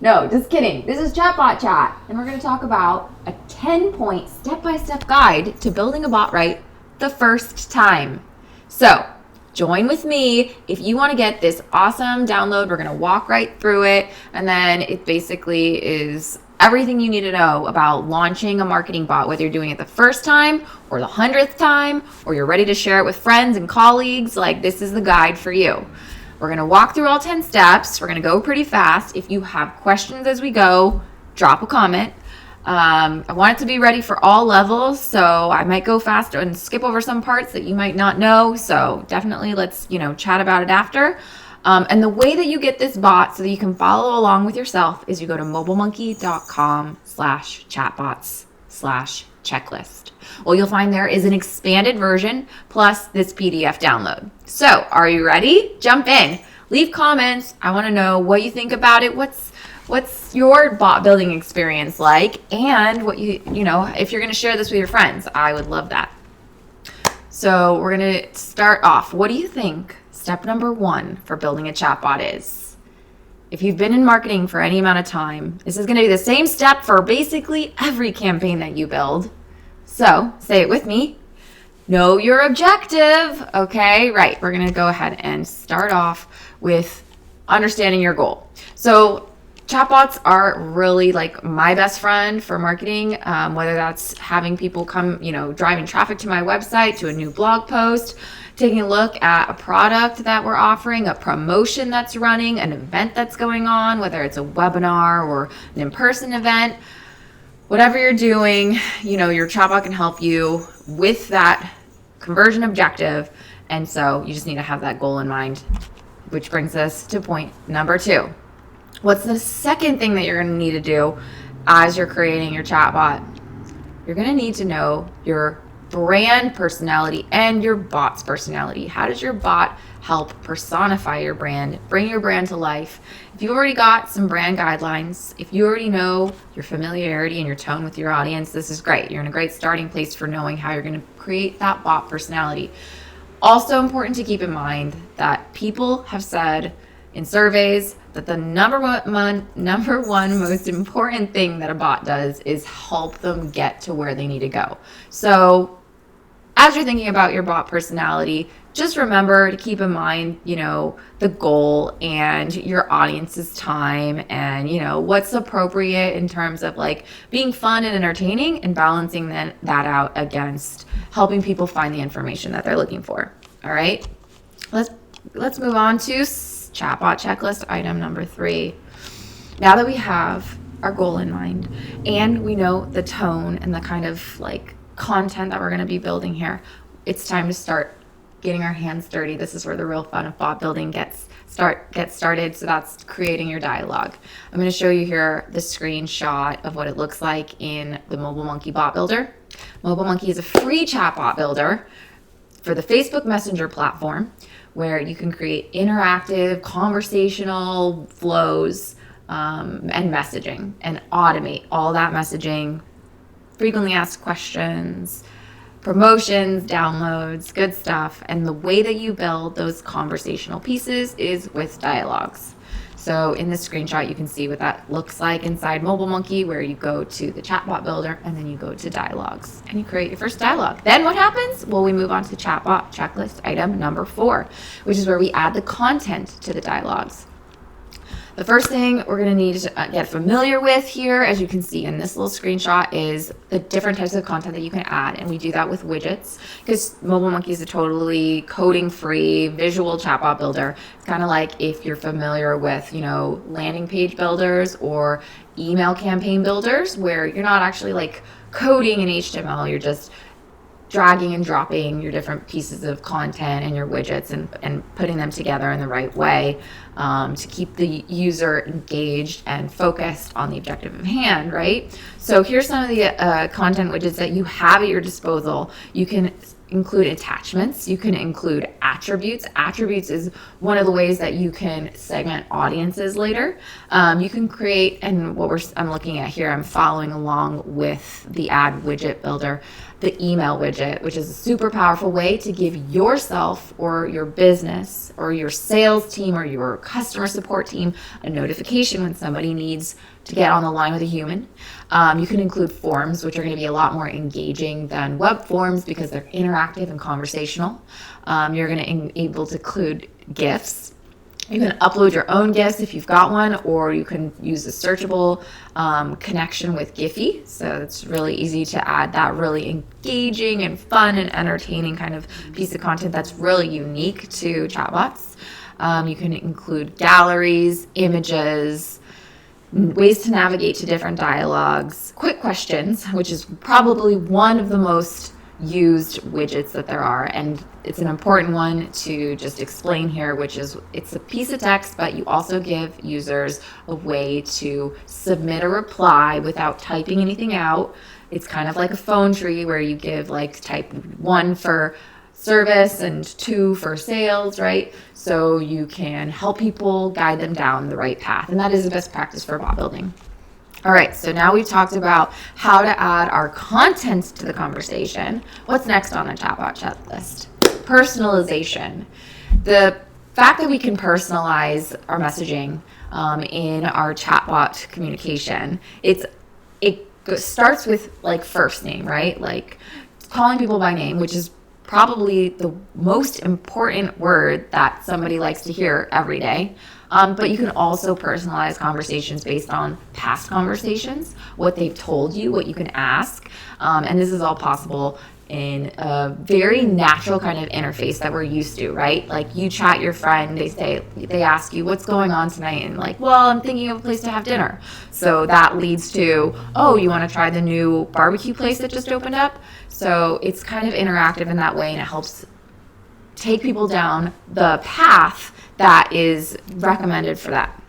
No, just kidding. This is Chatbot Chat, and we're going to talk about a 10-point step-by-step guide to building a bot right the first time. So, join with me if you want to get this awesome download. We're going to walk right through it, and then it basically is everything you need to know about launching a marketing bot, whether you're doing it the first time or the 100th time, or you're ready to share it with friends and colleagues. Like, this is the guide for you. We're going to walk through all 10 steps. We're going to go pretty fast. If you have questions as we go, drop a comment. I want it to be ready for all levels, so I might go faster and skip over some parts that you might not know. So definitely let's, chat about it after. And the way that you get this bot so that you can follow along with yourself is you go to mobilemonkey.com/chatbots/checklist. What you'll find there is an expanded version plus this PDF download. So are you ready? Jump in. Leave comments. I want to know what you think about it. What's your bot building experience like? And what if you're going to share this with your friends, I would love that. So we're going to start off. What do you think step number 1 for building a chatbot is? If you've been in marketing for any amount of time, this is going to be the same step for basically every campaign that you build. So say it with me. Know your objective. Okay, right. We're going to go ahead and start off with understanding your goal. So chatbots are really like my best friend for marketing, whether that's having people come, driving traffic to my website, to a new blog post, taking a look at a product that we're offering, a promotion that's running, an event that's going on, whether it's a webinar or an in-person event. Whatever you're doing, your chatbot can help you with that conversion objective. And so you just need to have that goal in mind, which brings us to point number 2. What's the second thing that you're going to need to do as you're creating your chatbot? You're going to need to know your brand personality and your bot's personality. How does your bot help personify your brand, bring your brand to life? If you already got some brand guidelines, if you already know your familiarity and your tone with your audience, this is great. You're in a great starting place for knowing how you're going to create that bot personality. Also important to keep in mind that people have said in surveys that the number one most important thing that a bot does is help them get to where they need to go. So as you're thinking about your bot personality, just remember to keep in mind, the goal and your audience's time and, what's appropriate in terms of like being fun and entertaining and balancing that out against helping people find the information that they're looking for. All right, let's move on to chatbot checklist item number 3. Now that we have our goal in mind and we know the tone and the kind of like content that we're going to be building here, it's time to start getting our hands dirty. This is where the real fun of bot building gets started. So that's creating your dialogue. I'm going to show you here the screenshot of what it looks like in the MobileMonkey bot builder. MobileMonkey is a free chatbot builder for the Facebook Messenger platform, where you can create interactive conversational flows and messaging and automate all that messaging, frequently asked questions, promotions, downloads, good stuff. And the way that you build those conversational pieces is with dialogues. So in this screenshot, you can see what that looks like inside MobileMonkey, where you go to the chatbot builder and then you go to dialogues and you create your first dialogue. Then what happens? Well, we move on to chatbot checklist item number 4, which is where we add the content to the dialogues. The first thing we're going to need to get familiar with here, as you can see in this little screenshot, is the different types of content that you can add. And we do that with widgets because MobileMonkey is a totally coding-free visual chatbot builder. It's kind of like if you're familiar with, landing page builders or email campaign builders, where you're not actually like coding in HTML, you're just dragging and dropping your different pieces of content and your widgets and putting them together in the right way to keep the user engaged and focused on the objective at hand, right? So here's some of the content widgets that you have at your disposal. You can include attachments. You can include attributes. Attributes is one of the ways that you can segment audiences later. You can create, and I'm looking at here, I'm following along with the ad widget builder. the email widget, which is a super powerful way to give yourself or your business or your sales team or your customer support team a notification when somebody needs to get on the line with a human. You can include forms, which are going to be a lot more engaging than web forms because they're interactive and conversational. You're going to be able to include GIFs. You can upload your own GIFs if you've got one, or you can use a searchable connection with Giphy. So it's really easy to add that really engaging and fun and entertaining kind of piece of content that's really unique to chatbots. You can include galleries, images, ways to navigate to different dialogues, quick questions, which is probably one of the most used widgets that there are, and it's an important one to just explain here, which is it's a piece of text, but you also give users a way to submit a reply without typing anything out. It's kind of like a phone tree where you give like type 1 for service and 2 for sales, right? So you can help people, guide them down the right path, and that is the best practice for bot building. All right, so now we've talked about how to add our content to the conversation. What's next on the chatbot checklist? Personalization. The fact that we can personalize our messaging in our chatbot communication, it starts with like first name, right? Like calling people by name, which is probably the most important word that somebody likes to hear every day. But you can also personalize conversations based on past conversations, what they've told you, what you can ask. And this is all possible in a very natural kind of interface that we're used to, right? Like you chat your friend, they ask you what's going on tonight, and like, well, I'm thinking of a place to have dinner. So that leads to, oh, you want to try the new barbecue place that just opened up? So it's kind of interactive in that way, and it helps take people down the path that is recommended for that.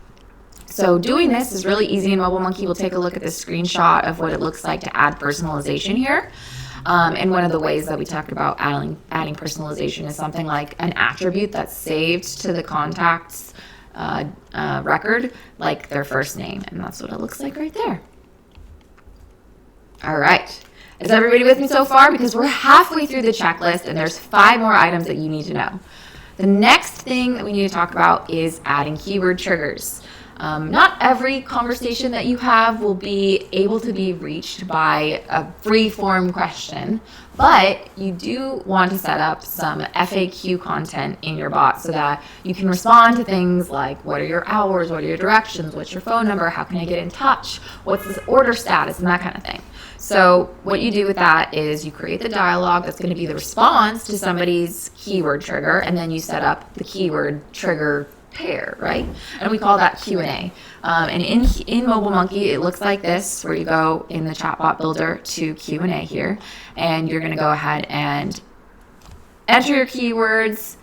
So doing this is really easy in MobileMonkey. We'll take a look at this screenshot of what it looks like to add personalization here. And one of the ways that we talked about adding personalization is something like an attribute that's saved to the contact's record, like their first name. And that's what it looks like right there. All right. Is everybody with me so far? Because we're halfway through the checklist and there's 5 more items that you need to know. The next thing that we need to talk about is adding keyword triggers. Not every conversation that you have will be able to be reached by a free-form question, but you do want to set up some FAQ content in your bot so that you can respond to things like, what are your hours, what are your directions, what's your phone number, how can I get in touch, what's this order status, and that kind of thing. So what you do with that is you create the dialogue that's going to be the response to somebody's keyword trigger, and then you set up the keyword trigger pair, right? And we call that Q&A. And in MobileMonkey, it looks like this, where you go in the chatbot builder to Q&A here, and you're going to go ahead and enter your keywords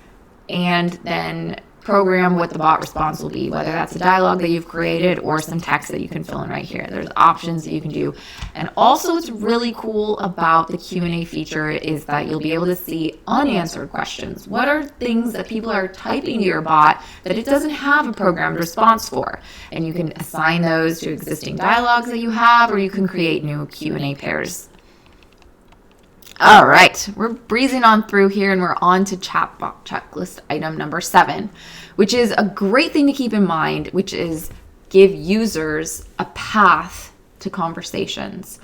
and then program what the bot response will be, whether that's a dialogue that you've created or some text that you can fill in right here. There's options that you can do. And also what's really cool about the Q&A feature is that you'll be able to see unanswered questions. What are things that people are typing to your bot that it doesn't have a programmed response for? And you can assign those to existing dialogues that you have, or you can create new Q&A pairs. All right, we're breezing on through here and we're on to chatbot checklist item number 7, which is a great thing to keep in mind, which is give users a path to conversations.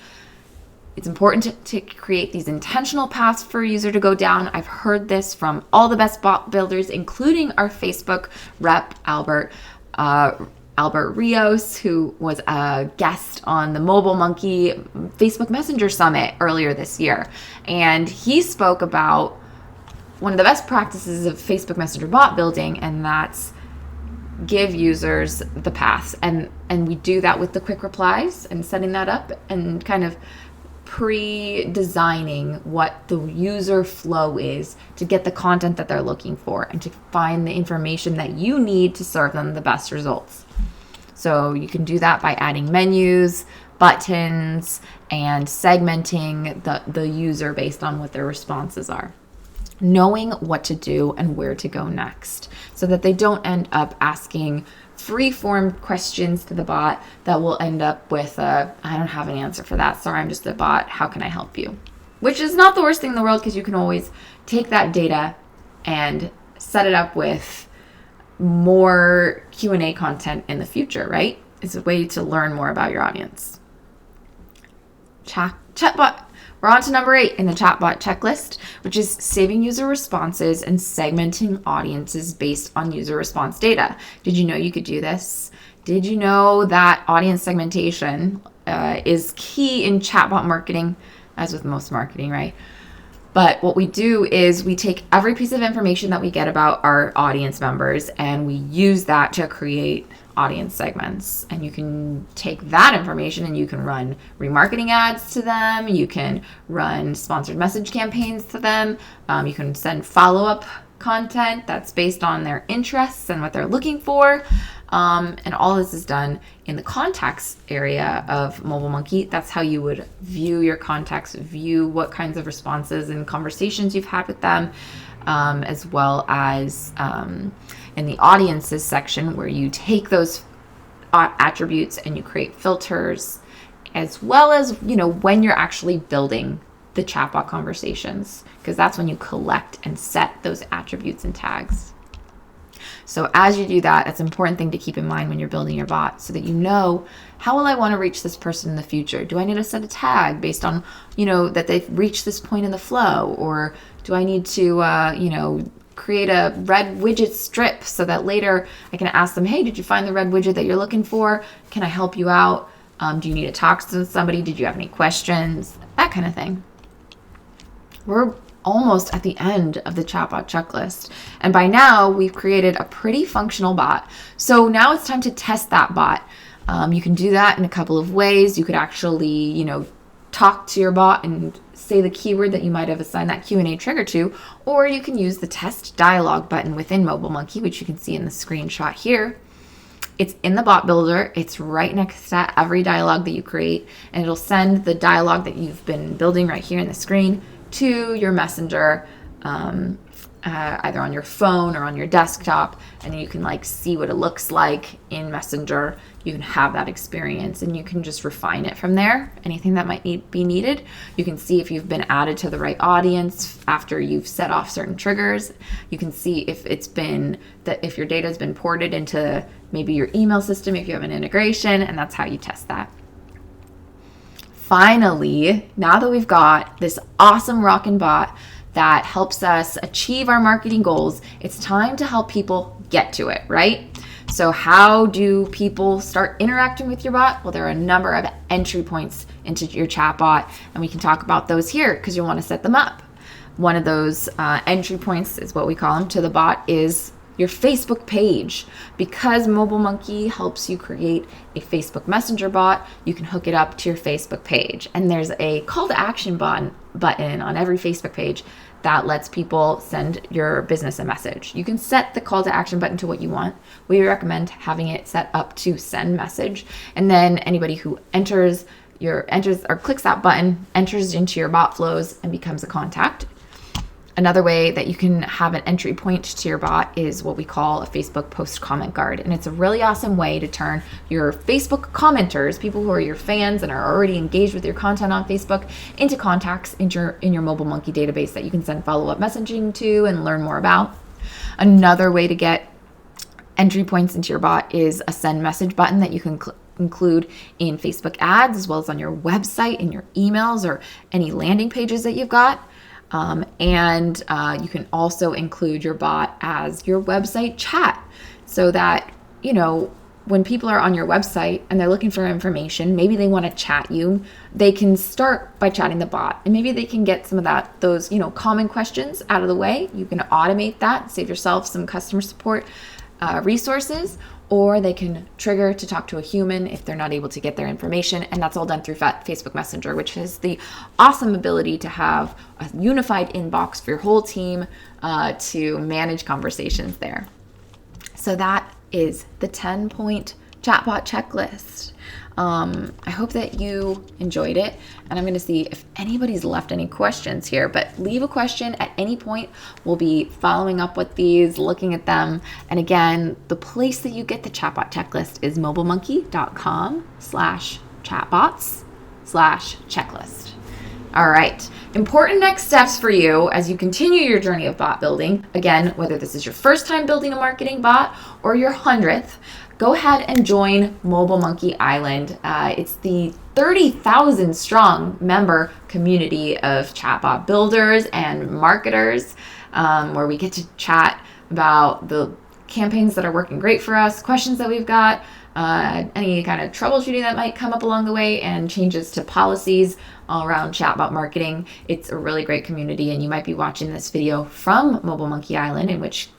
It's important to create these intentional paths for a user to go down. I've heard this from all the best bot builders, including our Facebook rep, Albert Rios, who was a guest on the MobileMonkey Facebook Messenger Summit earlier this year. And he spoke about one of the best practices of Facebook Messenger bot building, and that's give users the paths. And we do that with the quick replies and setting that up and kind of pre-designing what the user flow is to get the content that they're looking for and to find the information that you need to serve them the best results. So you can do that by adding menus, buttons, and segmenting the user based on what their responses are. Knowing what to do and where to go next so that they don't end up asking free-form questions to the bot that will end up with I don't have an answer for that. Sorry, I'm just a bot. How can I help you? which is not the worst thing in the world because you can always take that data and set it up with more Q&A content in the future, right? It's a way to learn more about your audience. Chatbot. We're on to number 8 in the chatbot checklist, which is saving user responses and segmenting audiences based on user response data. Did you know you could do this? Did you know that audience segmentation is key in chatbot marketing, as with most marketing, right? But what we do is we take every piece of information that we get about our audience members and we use that to create audience segments. And you can take that information and you can run remarketing ads to them. You can run sponsored message campaigns to them. You can send follow-up content that's based on their interests and what they're looking for. And all this is done in the contacts area of MobileMonkey. That's how you would view your contacts, view what kinds of responses and conversations you've had with them, as well as in the audiences section where you take those attributes and you create filters, as well as, when you're actually building the chatbot conversations, because that's when you collect and set those attributes and tags. So as you do that, it's an important thing to keep in mind when you're building your bot so that you know, how will I want to reach this person in the future? Do I need to set a tag based on, that they've reached this point in the flow? Or do I need to, create a red widget strip so that later I can ask them, hey, did you find the red widget that you're looking for? Can I help you out? Do you need to talk to somebody? Did you have any questions? That kind of thing. We're almost at the end of the chatbot checklist. And by now we've created a pretty functional bot. So now it's time to test that bot. You can do that in a couple of ways. You could actually, talk to your bot and say the keyword that you might have assigned that Q&A trigger to, or you can use the test dialog button within MobileMonkey, which you can see in the screenshot here. It's in the bot builder. It's right next to every dialog that you create, and it'll send the dialog that you've been building right here in the screen to your messenger, either on your phone or on your desktop, and you can see what it looks like in Messenger. You can have that experience and you can just refine it from there. Anything that might be needed. You can see if you've been added to the right audience after you've set off certain triggers. You can see if if your data has been ported into maybe your email system, if you have an integration, and that's how you test that. Finally, now that we've got this awesome rockin' bot that helps us achieve our marketing goals, it's time to help people get to it, right? So how do people start interacting with your bot? Well, there are a number of entry points into your chatbot, and we can talk about those here because you'll want to set them up. One of those entry points is what we call them to the bot is your Facebook page. Because MobileMonkey helps you create a Facebook Messenger bot, you can hook it up to your Facebook page. And there's a call to action button on every Facebook page that lets people send your business a message. You can set the call to action button to what you want. We recommend having it set up to send message. And then anybody who enters or clicks that button enters into your bot flows and becomes a contact. Another way that you can have an entry point to your bot is what we call a Facebook post comment card. And it's a really awesome way to turn your Facebook commenters, people who are your fans and are already engaged with your content on Facebook, into contacts in your MobileMonkey database that you can send follow-up messaging to and learn more about. Another way to get entry points into your bot is a send message button that you can include in Facebook ads, as well as on your website, in your emails, or any landing pages that you've got. And you can also include your bot as your website chat so that, when people are on your website and they're looking for information, maybe they want to chat you, they can start by chatting the bot, and maybe they can get some of those common questions out of the way. You can automate that, save yourself some customer support resources, or they can trigger to talk to a human if they're not able to get their information. And that's all done through Facebook Messenger, which has the awesome ability to have a unified inbox for your whole team to manage conversations there. So that is the 10-point chatbot checklist. I hope that you enjoyed it, and I'm going to see if anybody's left any questions here, but leave a question at any point. We'll be following up with these, looking at them. And again, the place that you get the chatbot checklist is mobilemonkey.com/chatbots/checklist. All right. Important next steps for you as you continue your journey of bot building. Again, whether this is your first time building a marketing bot or your 100th, go ahead and join MobileMonkey Island. It's the 30,000 strong member community of chatbot builders and marketers, where we get to chat about the campaigns that are working great for us, questions that we've got, any kind of troubleshooting that might come up along the way, and changes to policies all around chatbot marketing. It's a really great community, and you might be watching this video from MobileMonkey Island,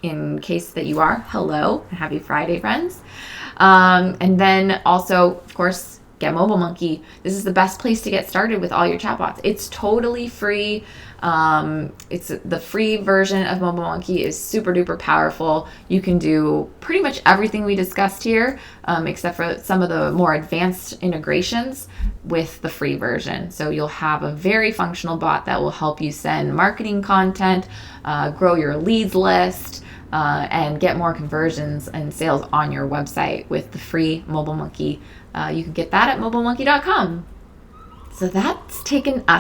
in case that you are, hello, happy Friday, friends. And then also, of course, get MobileMonkey. This is the best place to get started with all your chatbots. It's totally free. It's the free version of MobileMonkey is super duper powerful. You can do pretty much everything we discussed here, except for some of the more advanced integrations with the free version. So you'll have a very functional bot that will help you send marketing content, grow your leads list, and get more conversions and sales on your website with the free MobileMonkey. You can get that at mobilemonkey.com. So that's taken us